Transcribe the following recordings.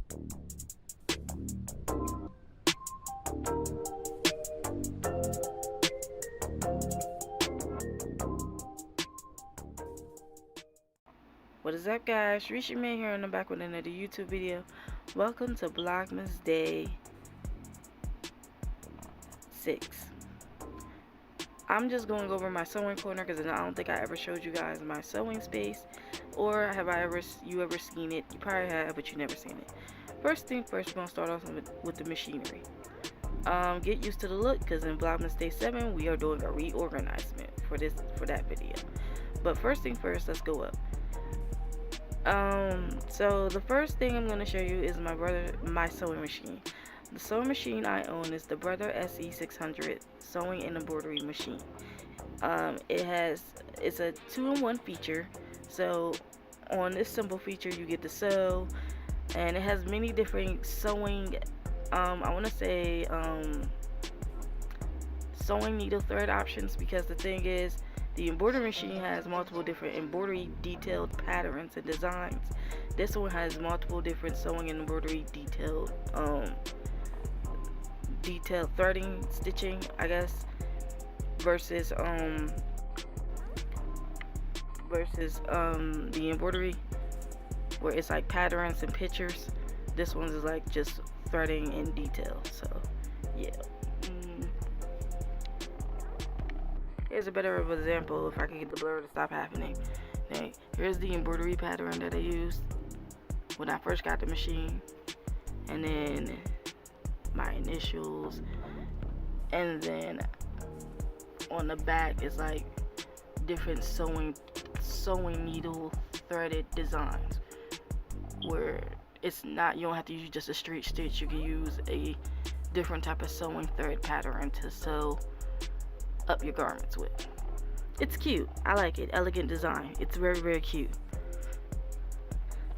What is up, guys? Rishi Man here, and I'm back with another YouTube video. Welcome to Vlogmas Day 6. I'm just going over my sewing corner because I don't think I ever showed you guys my sewing space, or have you ever seen it? You probably have, but you never seen it. First thing first, we're gonna start off with the machinery. Get used to the look, because in Vlogmas Day 7 we are doing a reorganizement for that video. But first thing first, let's go up. So the first thing I'm going to show you is my sewing machine. The sewing machine I own is the Brother SE600 sewing and embroidery machine. It's a 2-in-1 feature. So on this simple feature you get to sew, and it has many different sewing I want to say sewing needle thread options, because the thing is, the embroidery machine has multiple different embroidery detailed patterns and designs. This one has multiple different sewing and embroidery detailed threading, stitching, I guess, versus the embroidery where it's like patterns and pictures. This one's is like just threading and detail. So yeah. Here's a better of an example, if I can get the blur to stop happening. Okay, here's the embroidery pattern that I used when I first got the machine, and then my initials, and then on the back is like different sewing needle threaded designs, where it's not, you don't have to use just a straight stitch. You can use a different type of sewing thread pattern to sew up your garments with. It's cute. I like it. Elegant design. It's very, very cute.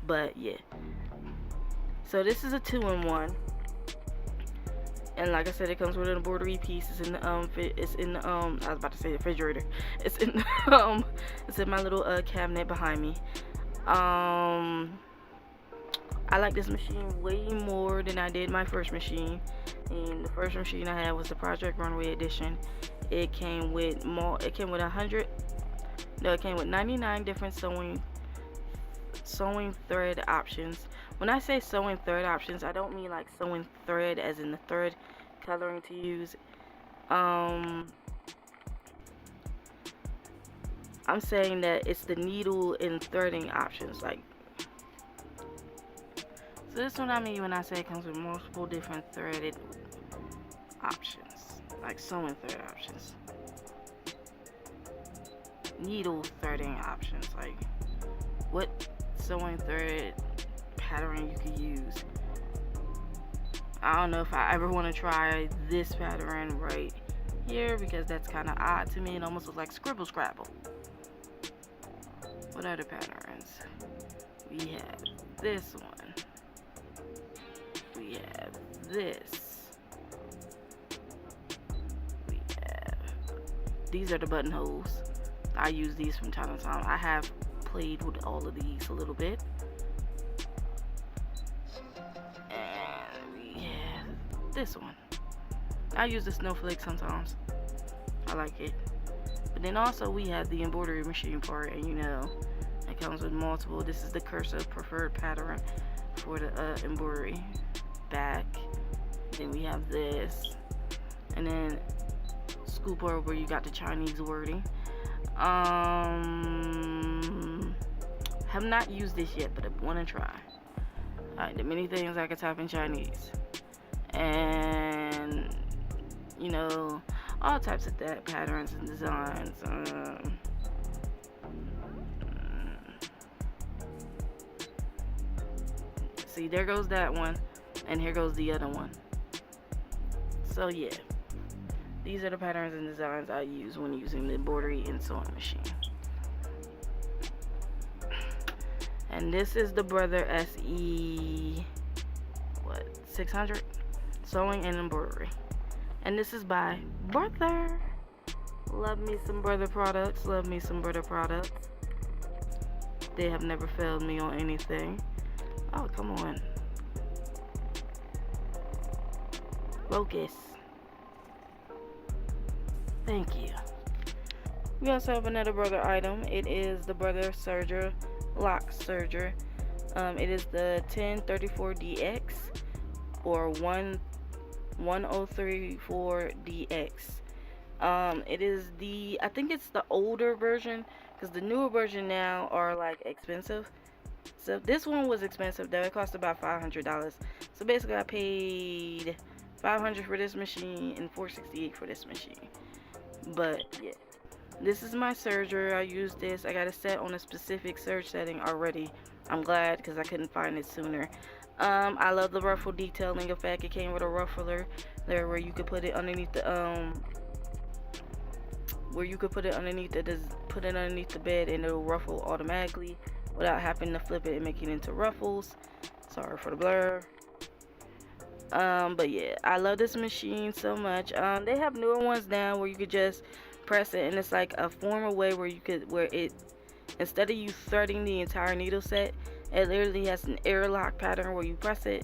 But yeah. So this is a 2-in-1. And like I said, it comes with an embroidery piece. It's in the I was about to say refrigerator. It's in it's in my little cabinet behind me. I like this machine way more than I did my first machine. And the first machine I had was the Project Runway Edition. It came with 99 different sewing thread options. When I say sewing thread options, I don't mean like sewing thread as in the thread coloring to use. I'm saying that it's the needle and threading options. Like, so this is what I mean when I say it comes with multiple different threaded options, like sewing thread options, needle threading options, like what sewing thread pattern you could use. I don't know if I ever want to try this pattern right here, because that's kind of odd to me. It almost looks like Scribble Scrabble. What other patterns? We have this one. We have this. We have, these are the buttonholes. I use these from time to time. I have played with all of these a little bit. And we have this one. I use the snowflake sometimes. I like it. But then also we have the embroidery machine part, and you know, it comes with multiple. This is the cursive preferred pattern for the embroidery back. Then we have this, and then scoop over where you got the Chinese wording. Have not used this yet, but I want to try. Alright, the many things I can type in Chinese, and you know, all types of that patterns and designs. See, there goes that one, and here goes the other one. So yeah, these are the patterns and designs I use when using the embroidery and sewing machine. And this is the Brother SE 600 sewing and embroidery, and this is by Brother. Love me some Brother products. Love me some Brother products. They have never failed me on anything. Oh, come on. Focus. Thank you. We also have another brother item. It is the brother serger, lock serger. It is the 1034DX or 1034DX. It is the, I think it's the older version, because the newer version now are like expensive. So this one was expensive though. It cost about $500. So basically I paid $500 for this machine and $468 for this machine. But yeah, this is my serger. I use this. I got it set on a specific surge setting already. I'm glad, because I couldn't find it sooner. I love the ruffle detailing effect. It came with a ruffler there where you could put it underneath the underneath the bed, and it'll ruffle automatically without having to flip it and make it into ruffles. Sorry for the blur. But yeah, I love this machine so much. They have newer ones now where you could just press it, and it's like a formal way where it, instead of you threading the entire needle set, it literally has an airlock pattern where you press it,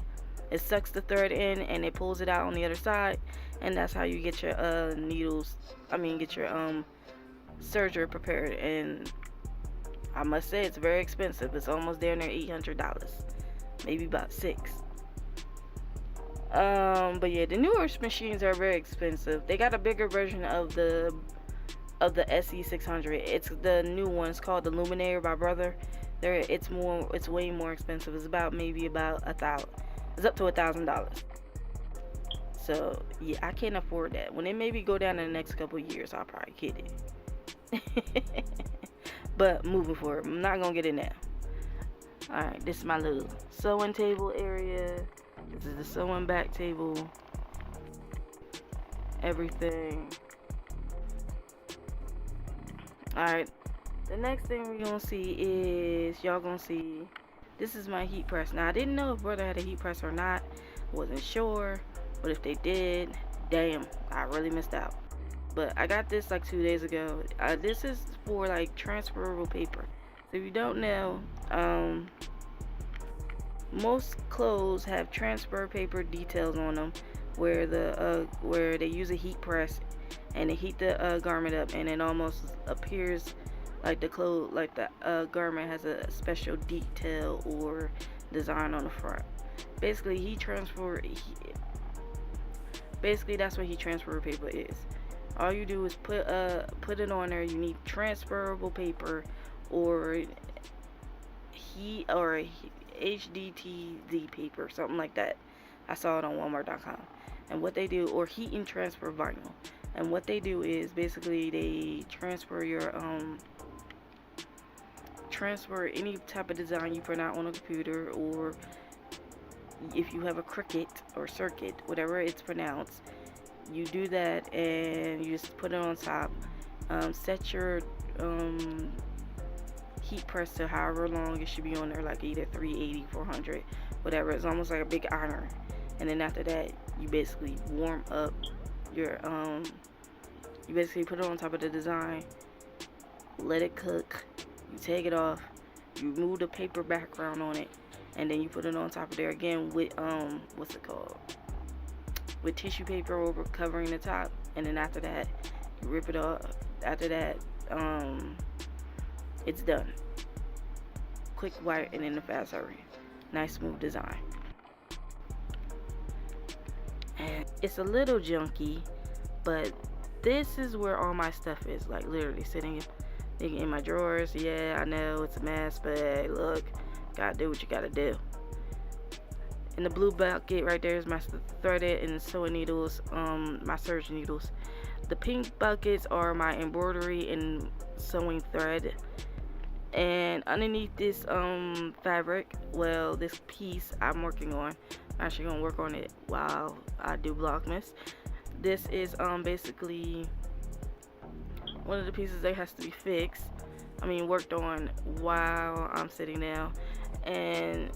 it sucks the thread in, and it pulls it out on the other side, and that's how you get your get your serger prepared. And I must say, it's very expensive. It's almost down there $800, maybe about $600. But yeah, the newer machines are very expensive. They got a bigger version of the SE600. It's the new one. It's called the Luminaire by Brother. It's way more expensive. It's maybe about $1,000. It's up to $1,000. So yeah, I can't afford that. When it maybe go down in the next couple years, I'll probably get it. But moving forward, I'm not gonna get it now. Alright, this is my little sewing table area. This is the sewing back table. Everything. Alright, the next thing we're gonna see is, y'all gonna see, this is my heat press. Now, I didn't know if Brother had a heat press or not. Wasn't sure. But if they did, damn, I really missed out. But I got this like 2 days ago. This is for like transferable paper. So if you don't know, most clothes have transfer paper details on them, where they use a heat press and they heat the garment up, and it almost appears like the garment has a special detail or design on the front. Basically, that's what heat transfer paper is. All you do is put it on there. You need transferable paper or HDTZ paper, something like that. I saw it on Walmart.com. And what they do, or heat and transfer vinyl. And what they do is basically they transfer any type of design you print out on a computer, or if you have a Cricut or Circuit, whatever it's pronounced, you do that and you just put it on top. Set your heat press to however long it should be on there, like either 380, 400, whatever. It's almost like a big iron. And then after that, you basically warm up your you basically put it on top of the design, let it cook, you take it off, you remove the paper background on it, and then you put it on top of there again with with tissue paper over covering the top. And then after that, you rip it off. After that, it's done. Quick, white, and in a fast hurry. Nice smooth design. And it's a little junky, but this is where all my stuff is, like literally sitting in my drawers. Yeah, I know it's a mess, but look, gotta do what you gotta do. In the blue bucket right there is my threaded and sewing needles, my serge needles. The pink buckets are my embroidery and sewing thread. And underneath this fabric, well, this piece I'm working on, I'm actually gonna work on it while I do Vlogmas. This is basically one of the pieces that has to be fixed. Worked on while I'm sitting down. And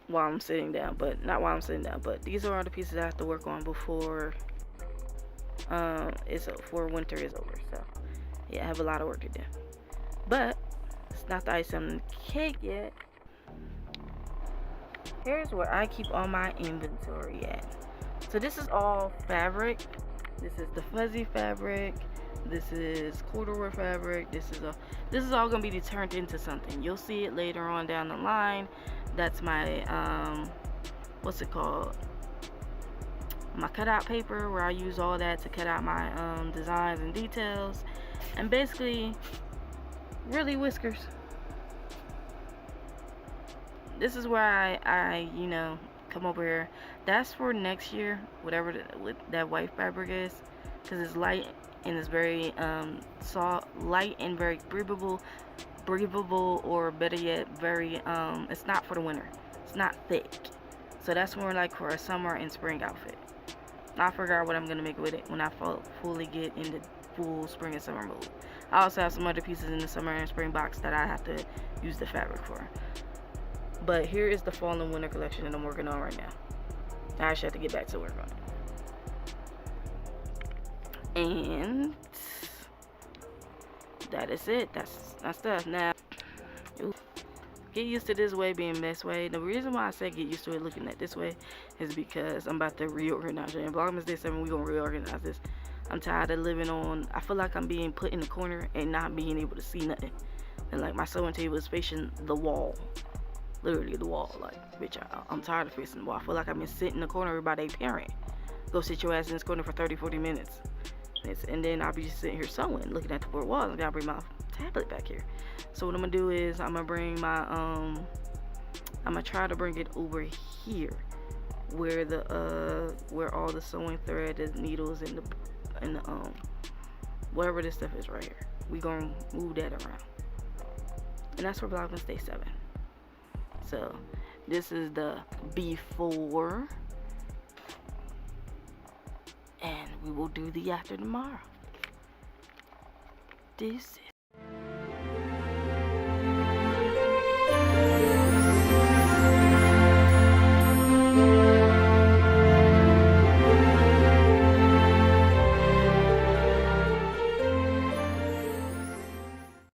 while I'm sitting down, but not while I'm sitting down, but these are all the pieces I have to work on before winter is over. So yeah, I have a lot of work to do, but it's not the icing on the cake yet. here's where I keep all my inventory at. So this is all fabric. This is the fuzzy fabric. This is corduroy fabric. This is all gonna be turned into something. You'll see it later on down the line. That's my what's it called? My cutout paper, where I use all that to cut out my designs and details. And basically, really whiskers. This is where I you know, come over here. That's for next year, whatever that white fabric is, because it's light and it's very soft, light and very breathable, or better yet, very it's not for the winter. It's not thick, so that's more like for a summer and spring outfit. I'll figure out what I'm gonna make with it when I fully get into full spring and summer mode. I also have some other pieces in the summer and spring box that I have to use the fabric for. But here is the fall and winter collection that I'm working on right now. I actually have to get back to work on it. And that is it. That's my stuff. Now, get used to this way being this way. The reason why I say get used to it looking at this way is because I'm about to reorganize it. In Vlogmas Day 7, we're going to reorganize this. I'm tired of living on, I feel like I'm being put in the corner and not being able to see nothing. And like my sewing table is facing the wall. Literally the wall. Like, bitch, I'm tired of facing the wall. I feel like I've been sitting in the corner by their parent. Go sit your ass in this corner for 30-40 minutes. And then I'll be just sitting here sewing, looking at the four walls. And I'll bring my tablet back here. So what I'm gonna do is I'm gonna bring my I'm gonna try to bring it over here, where the where all the sewing thread, the needles, and the whatever this stuff is right here. We gonna move that around. And that's for Vlogmas Day 7. So this is the before, and we will do the after tomorrow. This